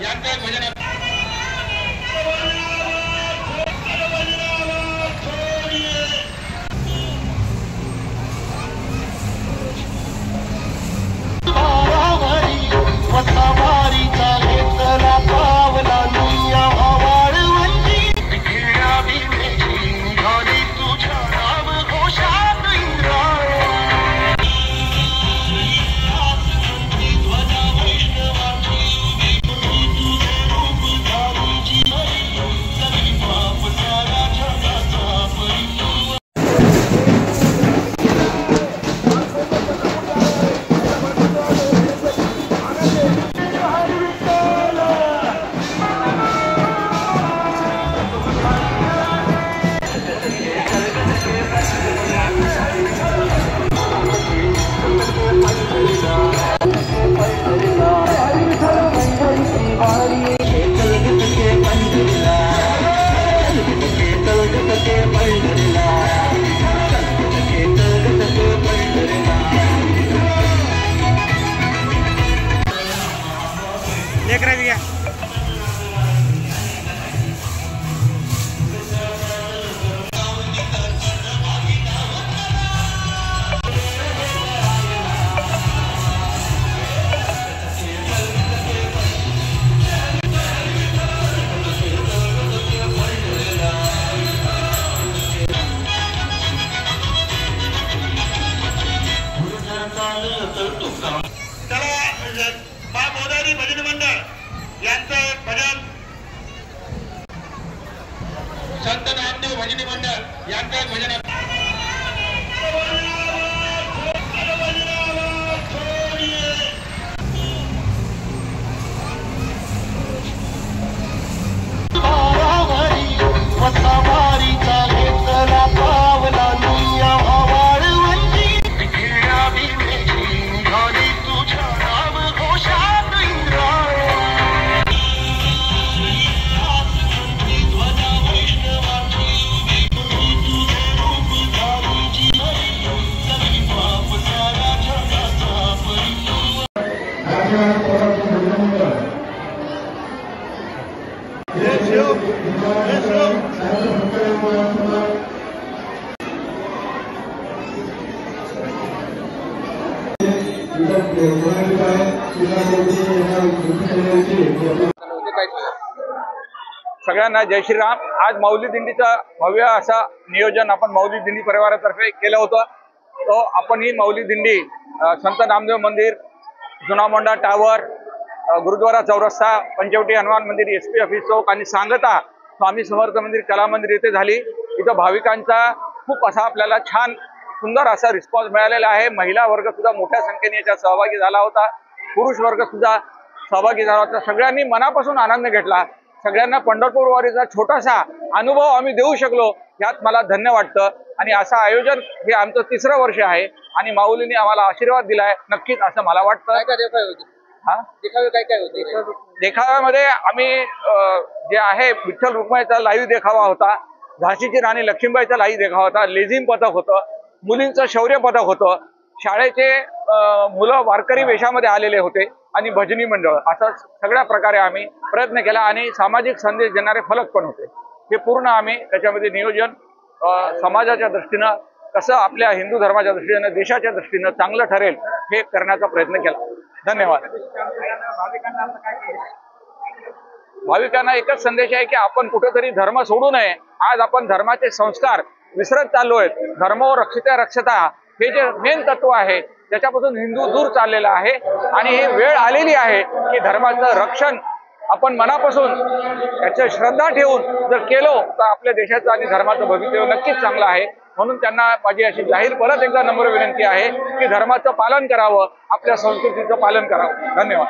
यांचे भजन देख रहे भैया। भजन मंडळ यांचं भजन संत नामदेव भजनी मंडळ यांचं भजन सगळ्यांना जय श्रीराम। आज मौली दिंडीचं भव्य असं नियोजन आपण मौली दिंडी परिवारातर्फे केलं होतं। तो आपण ही मौली दिंडी संत नामदेव मंदिर, जुना मोंडा टावर, गुरुद्वारा चौरस्ता, पंचवटी हनुमान मंदिर, SP ऑफिस चौक आणि सांगता स्वामी समर्थ मंदिर, कला मंदिर येथे झाली। इथं भाविकांचा खूप असा आपल्याला छान सुंदर असा रिस्पॉन्स मिळालेला आहे। महिला वर्ग सुद्धा मोठ्या संख्येने याच्यात सहभागी झाला होता, पुरुष वर्ग सुद्धा सहभागी झाला होता। सगळ्यांनी मनापासून आनंद घेतला। सगळ्यांना पंढरपूर वारीचा छोटासा अनुभव आम्ही देऊ शकलो यात मला धन्य वाटतं। आणि असं आयोजन हे आमचं 3रं वर्ष आहे आणि माऊलीने आम्हाला आशीर्वाद दिलाय नक्कीच असं मला वाटतं। देखाव्यामध्ये आम्ही जे आहे विठ्ठल रुक्माईचा लाईव्ह देखावा होता, झाशीची राणी लक्ष्मीबाईचा लाईव्ह देखावा होता, लेझिम पथक होतं, मुलींचं शौर्य पथक होतं, शाळेचे मुलं वारकरी वेशामध्ये आलेले होते आणि भजनी मंडळ, असं सगळ्या प्रकारे आम्ही प्रयत्न केला। आणि सामाजिक संदेश देणारे फलक पण होते। हे पूर्ण आम्ही त्याच्यामध्ये नियोजन समाजाच्या दृष्टीनं कसं आपल्या हिंदू धर्माच्या दृष्टीनं देशाच्या दृष्टीनं चांगलं ठरेल हे करण्याचा प्रयत्न केला। धन्यवाद। भाविकांना एकच संदेश आहे की आपण कुठेतरी धर्म सोडू नये। आज आपण धर्माचे संस्कार विसरत चाललोय। धर्मो रक्षिते रक्षता हे जे मेन तत्व आहे त्याच्यापासून हिंदू दूर चाललेला आहे आणि ही वेळ आलेली आहे की धर्माचं रक्षण आपण मनापासून याची श्रद्धा ठेवून जर केलं तर आपल्या देशाचं आणि धर्माचं भवितव्य नक्कीच चांगलं आहे। म्हणून त्यांना माझी अशी जाहीर परत एकदा नम्र विनंती आहे की धर्माचं पालन करावं, आपल्या संस्कृतीचं पालन करावं। धन्यवाद।